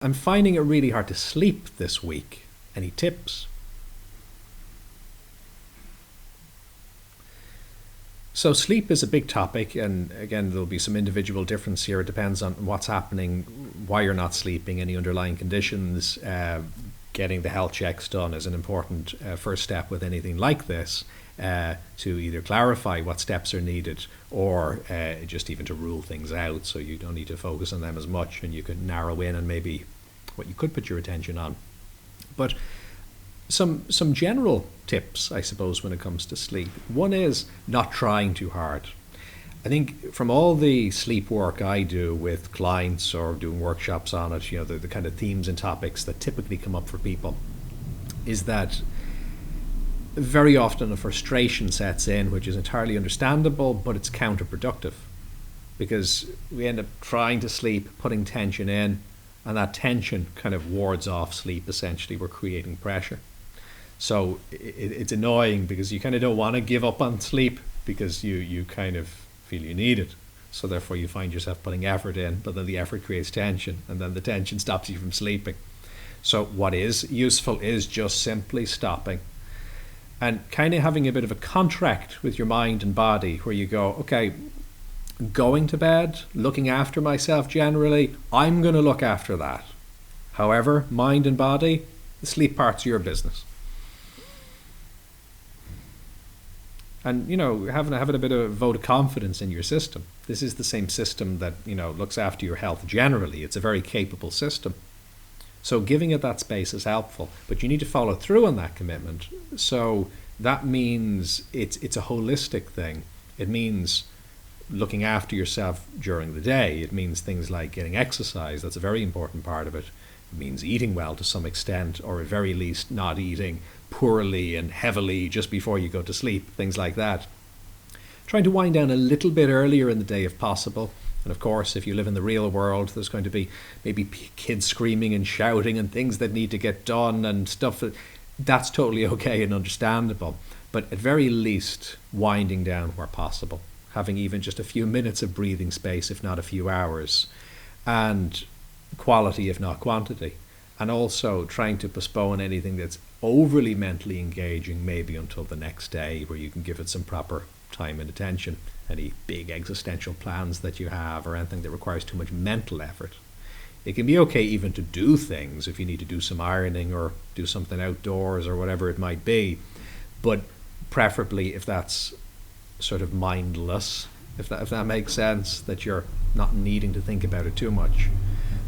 I'm finding it really hard to sleep this week. Any tips? So sleep is a big topic, and again, there'll be some individual difference here. It depends on what's happening, why you're not sleeping, any underlying conditions. Getting the health checks done is an important first step with anything like this, to either clarify what steps are needed or just even to rule things out, so you don't need to focus on them as much and you can narrow in on maybe what you could put your attention on. But some general tips, I suppose, when it comes to sleep. One is not trying too hard. I think from all the sleep work I do with clients or doing workshops on it, the kind of themes and topics that typically come up for people is that very often a frustration sets in, which is entirely understandable, but it's counterproductive because we end up trying to sleep, putting tension in, and that tension kind of wards off sleep. Essentially, we're creating pressure. So it's annoying because you kind of don't want to give up on sleep because you kind of feel you need it. So therefore you find yourself putting effort in, but then the effort creates tension, and then the tension stops you from sleeping. So what is useful is just simply stopping and kind of having a bit of a contract with your mind and body where you go, okay, going to bed, looking after myself generally, I'm going to look after that. However, mind and body, the sleep part's your business. And, having a bit of a vote of confidence in your system. This is the same system that, looks after your health generally. It's a very capable system. So giving it that space is helpful, but you need to follow through on that commitment. So that means it's a holistic thing. It means looking after yourself during the day. It means things like getting exercise. That's a very important part of it. It means eating well to some extent, or at very least not eating poorly and heavily just before you go to sleep, things like that. Trying to wind down a little bit earlier in the day if possible. And of course, if you live in the real world, there's going to be maybe kids screaming and shouting and things that need to get done and stuff. That's totally okay and understandable. But at very least, winding down where possible. Having even just a few minutes of breathing space, if not a few hours. And quality, if not quantity. And also trying to postpone anything that's overly mentally engaging, maybe until the next day, where you can give it some proper time and attention. Any big existential plans that you have, or anything that requires too much mental effort. It can be okay even to do things if you need to do some ironing or do something outdoors or whatever it might be, but preferably if that's sort of mindless, if that makes sense, that you're not needing to think about it too much.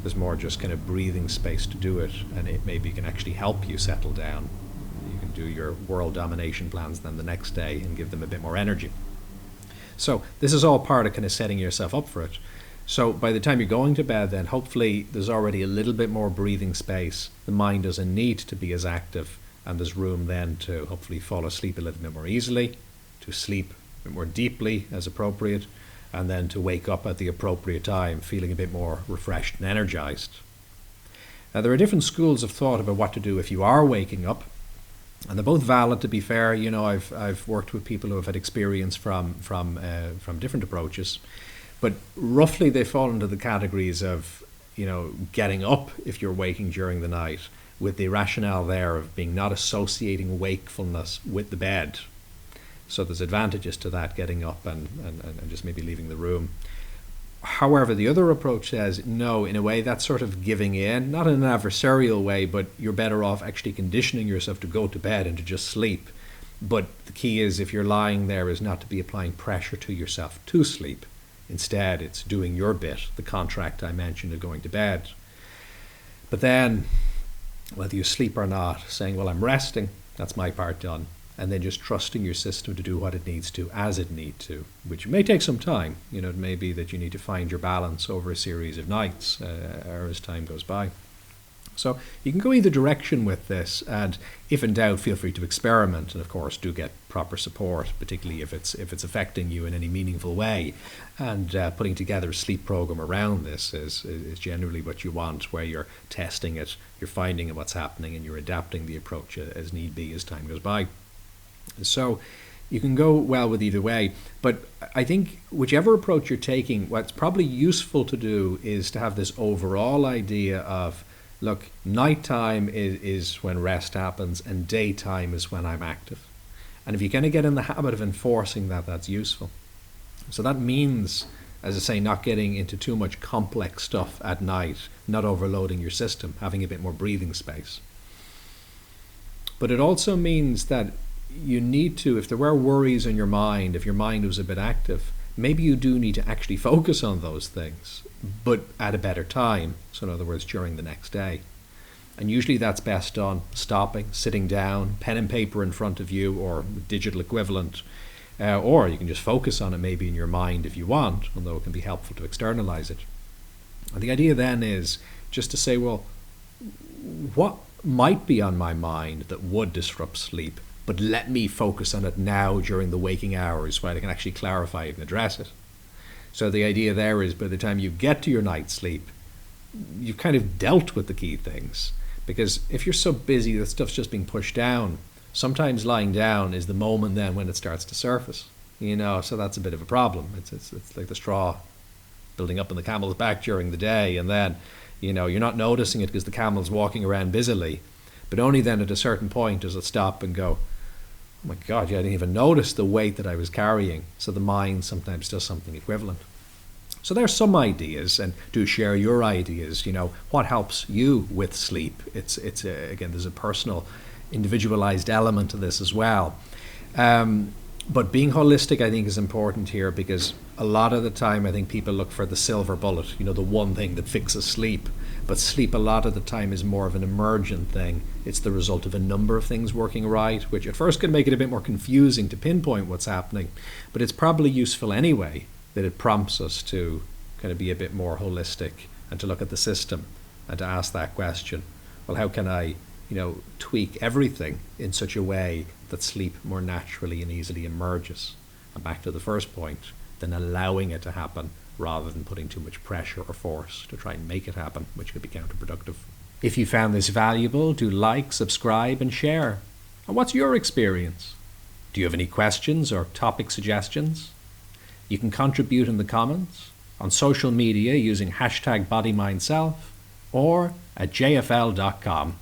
There's more just kind of breathing space to do it, and it maybe can actually help you settle down. You can do your world domination plans then the next day and give them a bit more energy. So this is all part of kind of setting yourself up for it. So by the time you're going to bed then, hopefully there's already a little bit more breathing space. The mind doesn't need to be as active, and there's room then to hopefully fall asleep a little bit more easily, to sleep a bit more deeply as appropriate, and then to wake up at the appropriate time feeling a bit more refreshed and energized. Now there are different schools of thought about what to do if you are waking up, and they're both valid, to be fair. I've worked with people who have had experience from different approaches, but roughly they fall into the categories of getting up if you're waking during the night, with the rationale there of being not associating wakefulness with the bed. So there's advantages to that, getting up and just maybe leaving the room. However, the other approach says, no, in a way that's sort of giving in, not in an adversarial way, but you're better off actually conditioning yourself to go to bed and to just sleep. But the key is, if you're lying there, is not to be applying pressure to yourself to sleep. Instead, it's doing your bit, the contract I mentioned of going to bed. But then, whether you sleep or not, saying, well, I'm resting, that's my part done. And then just trusting your system to do what it needs to as it needs to, which may take some time. It may be that you need to find your balance over a series of nights or as time goes by. So you can go either direction with this, and if in doubt, feel free to experiment, and of course do get proper support, particularly if it's affecting you in any meaningful way. And putting together a sleep program around this is generally what you want, where you're testing it, you're finding what's happening, and you're adapting the approach as need be as time goes by. So you can go well with either way, but I think whichever approach you're taking, what's probably useful to do is to have this overall idea of look, nighttime is when rest happens and daytime is when I'm active. And if you're going to get in the habit of enforcing that, that's useful. So that means, as I say, not getting into too much complex stuff at night, not overloading your system, having a bit more breathing space. But it also means that you need to, if there were worries in your mind, if your mind was a bit active, maybe you do need to actually focus on those things, but at a better time. So in other words, during the next day. And usually that's best done stopping, sitting down, pen and paper in front of you or digital equivalent. Or you can just focus on it maybe in your mind if you want, although it can be helpful to externalize it. And the idea then is just to say, well, what might be on my mind that would disrupt sleep, but let me focus on it now during the waking hours where I can actually clarify it and address it. So the idea there is by the time you get to your night's sleep, you've kind of dealt with the key things. Because if you're so busy that stuff's just being pushed down, sometimes lying down is the moment then when it starts to surface. So that's a bit of a problem. It's like the straw building up on the camel's back during the day, and then you're not noticing it because the camel's walking around busily. But only then at a certain point does it stop and go, oh my God, I didn't even notice the weight that I was carrying. So the mind sometimes does something equivalent. So there's some ideas, and do share your ideas. What helps you with sleep? It's again, there's a personal, individualized element to this as well. But being holistic, I think, is important here, because a lot of the time I think people look for the silver bullet, the one thing that fixes sleep. But sleep a lot of the time is more of an emergent thing. It's the result of a number of things working right, which at first can make it a bit more confusing to pinpoint what's happening. But it's probably useful anyway, that it prompts us to kind of be a bit more holistic and to look at the system and to ask that question, well, how can I tweak everything in such a way that sleep more naturally and easily emerges? And back to the first point, then allowing it to happen rather than putting too much pressure or force to try and make it happen, which could be counterproductive. If you found this valuable, do like, subscribe, and share. And what's your experience? Do you have any questions or topic suggestions? You can contribute in the comments, on social media using #bodymindself, or at jfl.com.